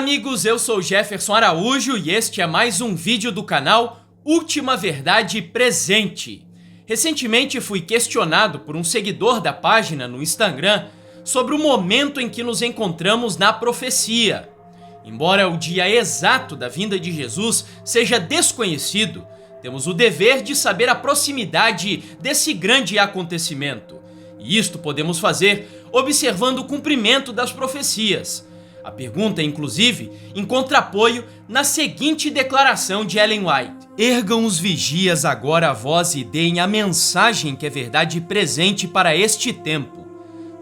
amigos, eu sou Jefferson Araújo e este é mais um vídeo do canal Última Verdade Presente. Recentemente fui questionado por um seguidor da página no Instagram sobre o momento em que nos encontramos na profecia. Embora o dia exato da vinda de Jesus seja desconhecido, temos o dever de saber a proximidade desse grande acontecimento. E isto podemos fazer observando o cumprimento das profecias. A pergunta, inclusive, encontra apoio na seguinte declaração de Ellen White: ergam os vigias agora a voz e deem a mensagem que é verdade presente para este tempo.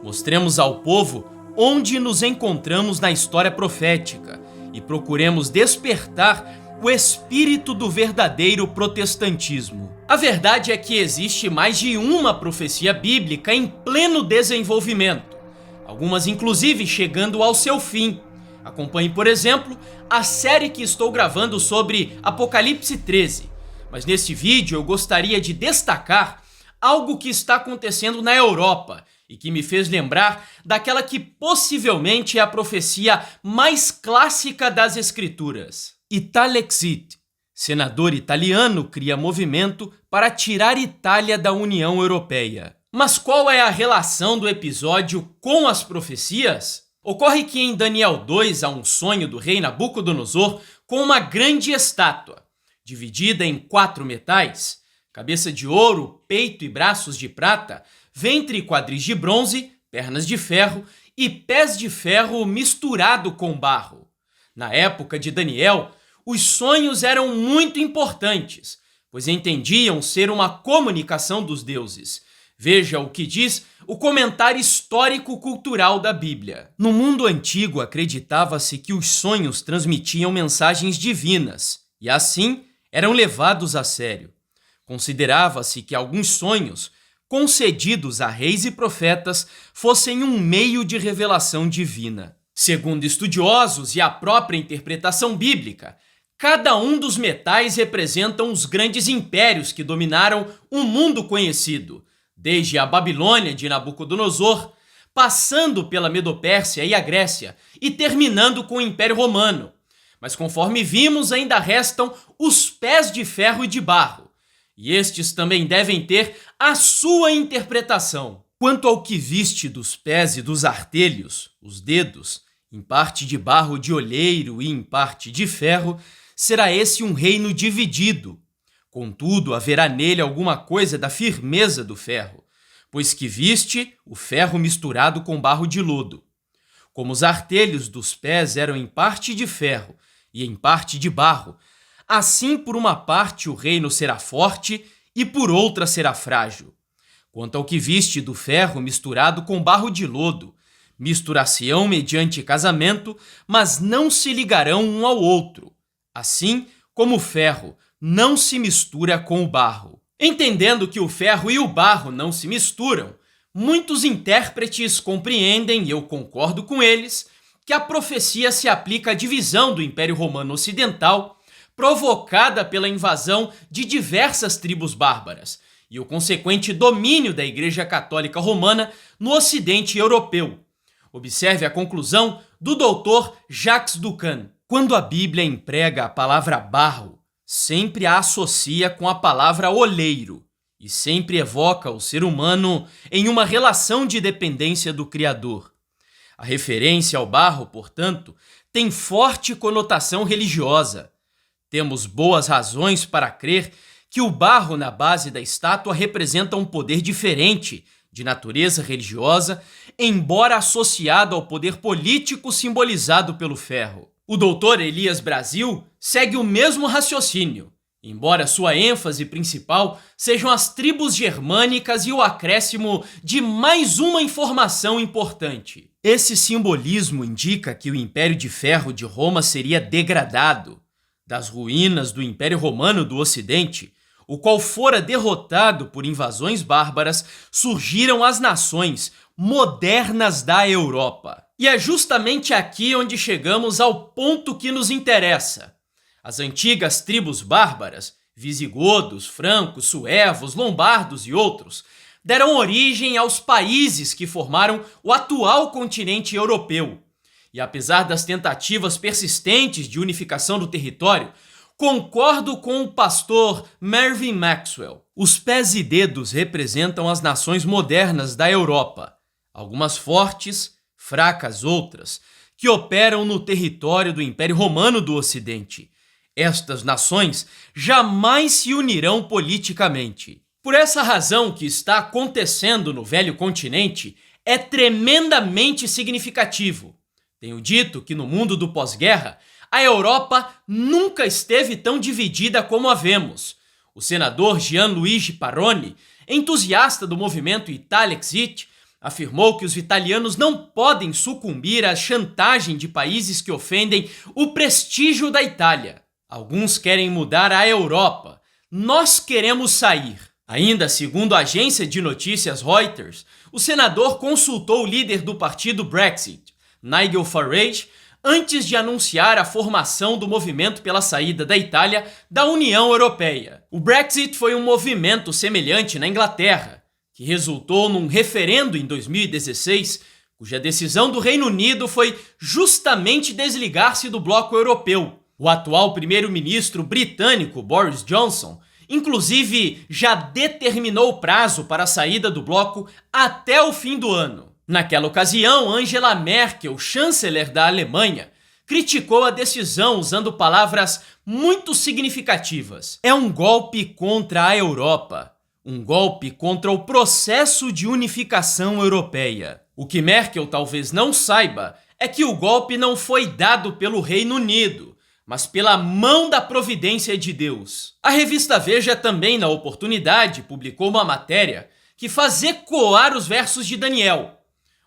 Mostremos ao povo onde nos encontramos na história profética e procuremos despertar o espírito do verdadeiro protestantismo. A verdade é que existe mais de uma profecia bíblica em pleno desenvolvimento, algumas inclusive chegando ao seu fim. Acompanhe, por exemplo, a série que estou gravando sobre Apocalipse 13. Mas nesse vídeo eu gostaria de destacar algo que está acontecendo na Europa e que me fez lembrar daquela que possivelmente é a profecia mais clássica das Escrituras. Italexit. Senador italiano cria movimento para tirar Itália da União Europeia. Mas qual é a relação do episódio com as profecias? Ocorre que em Daniel 2 há um sonho do rei Nabucodonosor com uma grande estátua, dividida em 4 metais, cabeça de ouro, peito e braços de prata, ventre e quadris de bronze, pernas de ferro e pés de ferro misturado com barro. Na época de Daniel, os sonhos eram muito importantes, pois entendiam ser uma comunicação dos deuses. Veja o que diz o comentário histórico-cultural da Bíblia. No mundo antigo, acreditava-se que os sonhos transmitiam mensagens divinas e, assim, eram levados a sério. Considerava-se que alguns sonhos, concedidos a reis e profetas, fossem um meio de revelação divina. Segundo estudiosos e a própria interpretação bíblica, cada um dos metais representam os grandes impérios que dominaram o mundo conhecido, desde a Babilônia de Nabucodonosor, passando pela Medopérsia e a Grécia e terminando com o Império Romano. Mas conforme vimos, ainda restam os pés de ferro e de barro, e estes também devem ter a sua interpretação. Quanto ao que viste dos pés e dos artelhos, os dedos, em parte de barro de olheiro e em parte de ferro, será esse um reino dividido. Contudo, haverá nele alguma coisa da firmeza do ferro, pois que viste o ferro misturado com barro de lodo. Como os artelhos dos pés eram em parte de ferro e em parte de barro, assim por uma parte o reino será forte e por outra será frágil. Quanto ao que viste do ferro misturado com barro de lodo, misturar-se-ão mediante casamento, mas não se ligarão um ao outro, assim como o ferro não se mistura com o barro. Entendendo que o ferro e o barro não se misturam, muitos intérpretes compreendem, e eu concordo com eles, que a profecia se aplica à divisão do Império Romano Ocidental, provocada pela invasão de diversas tribos bárbaras, e o consequente domínio da Igreja Católica Romana no Ocidente Europeu. Observe a conclusão do Dr. Jacques Ducan. Quando a Bíblia emprega a palavra barro, sempre a associa com a palavra oleiro e sempre evoca o ser humano em uma relação de dependência do Criador. A referência ao barro, portanto, tem forte conotação religiosa. Temos boas razões para crer que o barro na base da estátua representa um poder diferente, de natureza religiosa, embora associado ao poder político simbolizado pelo ferro. O doutor Elias Brasil segue o mesmo raciocínio, embora sua ênfase principal sejam as tribos germânicas e o acréscimo de mais uma informação importante. Esse simbolismo indica que o Império de Ferro de Roma seria degradado. Das ruínas do Império Romano do Ocidente, o qual fora derrotado por invasões bárbaras, surgiram as nações modernas da Europa. E é justamente aqui onde chegamos ao ponto que nos interessa. As antigas tribos bárbaras, visigodos, francos, suevos, lombardos e outros, deram origem aos países que formaram o atual continente europeu. e apesar das tentativas persistentes de unificação do território, concordo com o pastor Mervyn Maxwell. Os pés e dedos representam as nações modernas da Europa, algumas fortes, fracas outras, que operam no território do Império Romano do Ocidente. Estas nações jamais se unirão politicamente. Por essa razão, o que está acontecendo no velho continente é tremendamente significativo. Tenho dito que no mundo do pós-guerra, a Europa nunca esteve tão dividida como a vemos. O senador Gianluigi Paroni, entusiasta do movimento Italexit, afirmou que os italianos não podem sucumbir à chantagem de países que ofendem o prestígio da Itália. Alguns querem mudar a Europa. Nós queremos sair. Ainda segundo a agência de notícias Reuters, o senador consultou o líder do partido Brexit, Nigel Farage, antes de anunciar a formação do movimento pela saída da Itália da União Europeia. O Brexit foi um movimento semelhante na Inglaterra, que resultou num referendo em 2016, cuja decisão do Reino Unido foi justamente desligar-se do bloco europeu. O atual primeiro-ministro britânico Boris Johnson, inclusive, já determinou o prazo para a saída do bloco até o fim do ano. Naquela ocasião, Angela Merkel, chanceler da Alemanha, criticou a decisão usando palavras muito significativas. É um golpe contra a Europa. Um golpe contra o processo de unificação europeia. O que Merkel talvez não saiba é que o golpe não foi dado pelo Reino Unido, mas pela mão da providência de Deus. A revista Veja também, na oportunidade, publicou uma matéria que faz ecoar os versos de Daniel,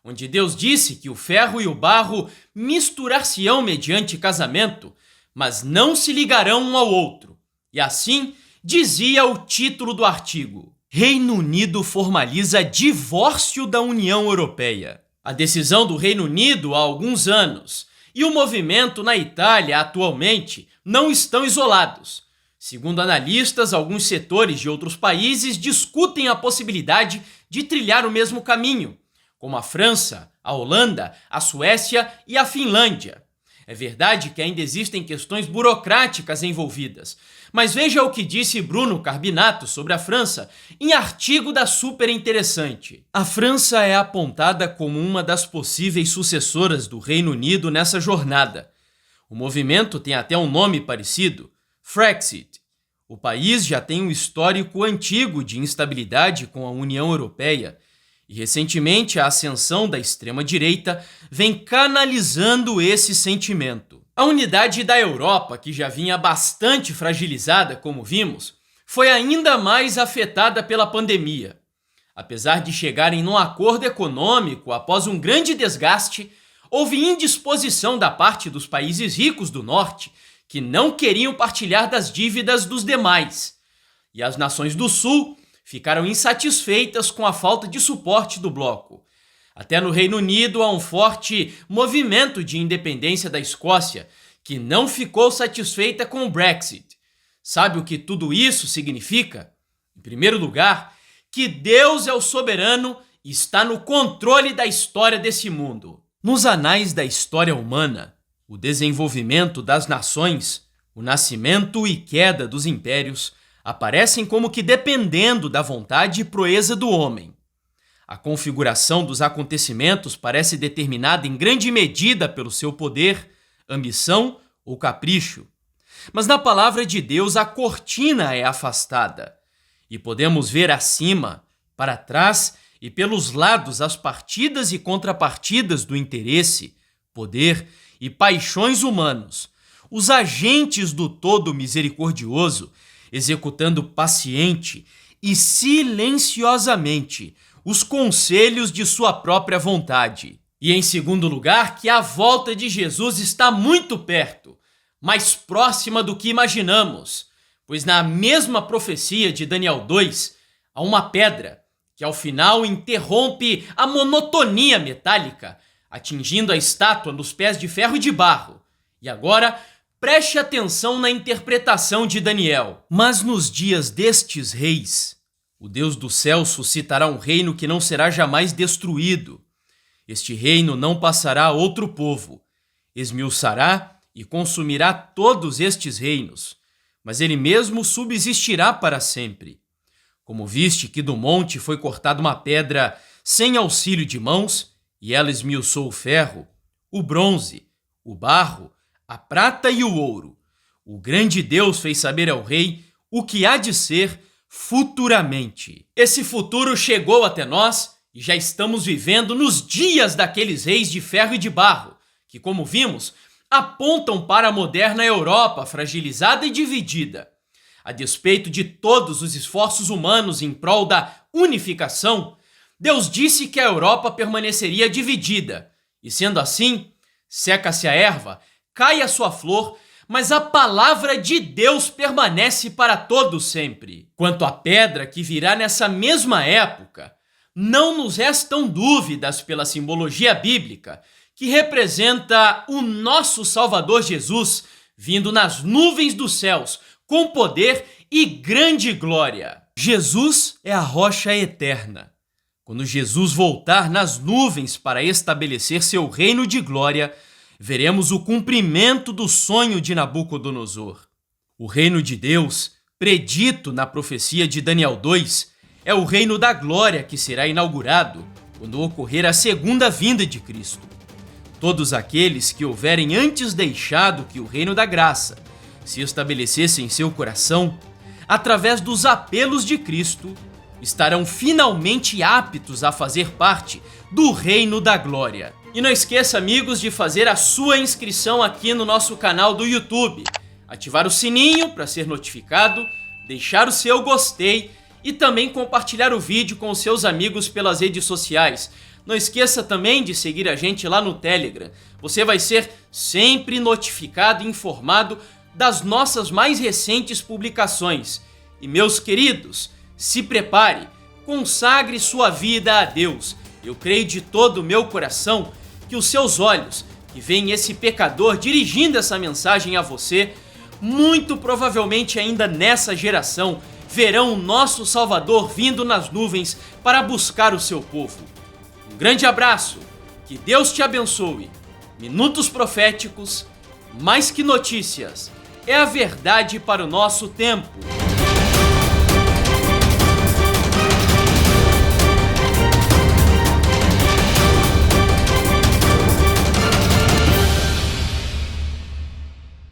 onde Deus disse que o ferro e o barro misturar-se-ão mediante casamento, mas não se ligarão um ao outro. E assim dizia o título do artigo: Reino Unido formaliza divórcio da União Europeia. A decisão do Reino Unido há alguns anos e o movimento na Itália atualmente não estão isolados. Segundo analistas, alguns setores de outros países discutem a possibilidade de trilhar o mesmo caminho, como a França, a Holanda, a Suécia e a Finlândia. É verdade que ainda existem questões burocráticas envolvidas, mas veja o que disse Bruno Carbinato sobre a França em artigo da Super Interessante. A França é apontada como uma das possíveis sucessoras do Reino Unido nessa jornada. O movimento tem até um nome parecido, Frexit. O país já tem um histórico antigo de instabilidade com a União Europeia e recentemente a ascensão da extrema-direita vem canalizando esse sentimento. A unidade da Europa, que já vinha bastante fragilizada, como vimos, foi ainda mais afetada pela pandemia. Apesar de chegarem num acordo econômico após um grande desgaste, houve indisposição da parte dos países ricos do norte, que não queriam partilhar das dívidas dos demais. E as nações do sul ficaram insatisfeitas com a falta de suporte do bloco. Até no Reino Unido há um forte movimento de independência da Escócia, que não ficou satisfeita com o Brexit. Sabe o que tudo isso significa? Em primeiro lugar, que Deus é o soberano e está no controle da história desse mundo. Nos anais da história humana, o desenvolvimento das nações, o nascimento e queda dos impérios aparecem como que dependendo da vontade e proeza do homem. A configuração dos acontecimentos parece determinada em grande medida pelo seu poder, ambição ou capricho. Mas na palavra de Deus a cortina é afastada e podemos ver acima, para trás e pelos lados as partidas e contrapartidas do interesse, poder e paixões humanos, os agentes do todo misericordioso, executando paciente e silenciosamente os conselhos de sua própria vontade. E em segundo lugar, que a volta de Jesus está muito perto, mais próxima do que imaginamos, pois na mesma profecia de Daniel 2, há uma pedra que ao final interrompe a monotonia metálica, atingindo a estátua nos pés de ferro e de barro. E agora, preste atenção na interpretação de Daniel. Mas nos dias destes reis, o Deus do céu suscitará um reino que não será jamais destruído. Este reino não passará a outro povo, esmiuçará e consumirá todos estes reinos, mas ele mesmo subsistirá para sempre. Como viste que do monte foi cortada uma pedra sem auxílio de mãos, e ela esmiuçou o ferro, o bronze, o barro, a prata e o ouro, o grande Deus fez saber ao rei o que há de ser futuramente. Esse futuro chegou até nós e já estamos vivendo nos dias daqueles reis de ferro e de barro, que, como vimos, apontam para a moderna Europa fragilizada e dividida. A despeito de todos os esforços humanos em prol da unificação, Deus disse que a Europa permaneceria dividida, e sendo assim, seca-se a erva, cai a sua flor, mas a palavra de Deus permanece para todo sempre. Quanto à pedra que virá nessa mesma época, não nos restam dúvidas pela simbologia bíblica, que representa o nosso Salvador Jesus vindo nas nuvens dos céus, com poder e grande glória. Jesus é a rocha eterna. Quando Jesus voltar nas nuvens para estabelecer seu reino de glória, veremos o cumprimento do sonho de Nabucodonosor. O reino de Deus, predito na profecia de Daniel 2, é o reino da glória que será inaugurado quando ocorrer a segunda vinda de Cristo. Todos aqueles que houverem antes deixado que o reino da graça se estabelecesse em seu coração, através dos apelos de Cristo, estarão finalmente aptos a fazer parte do reino da glória. E não esqueça, amigos, de fazer a sua inscrição aqui no nosso canal do YouTube, ativar o sininho para ser notificado, deixar o seu gostei e também compartilhar o vídeo com os seus amigos pelas redes sociais. Não esqueça também de seguir a gente lá no Telegram. Você vai ser sempre notificado e informado das nossas mais recentes publicações. E meus queridos, se prepare, consagre sua vida a Deus. Eu creio de todo o meu coração que os seus olhos, que veem esse pecador dirigindo essa mensagem a você, muito provavelmente ainda nessa geração, verão o nosso Salvador vindo nas nuvens para buscar o seu povo. Um grande abraço, que Deus te abençoe. Minutos Proféticos, mais que notícias, é a verdade para o nosso tempo.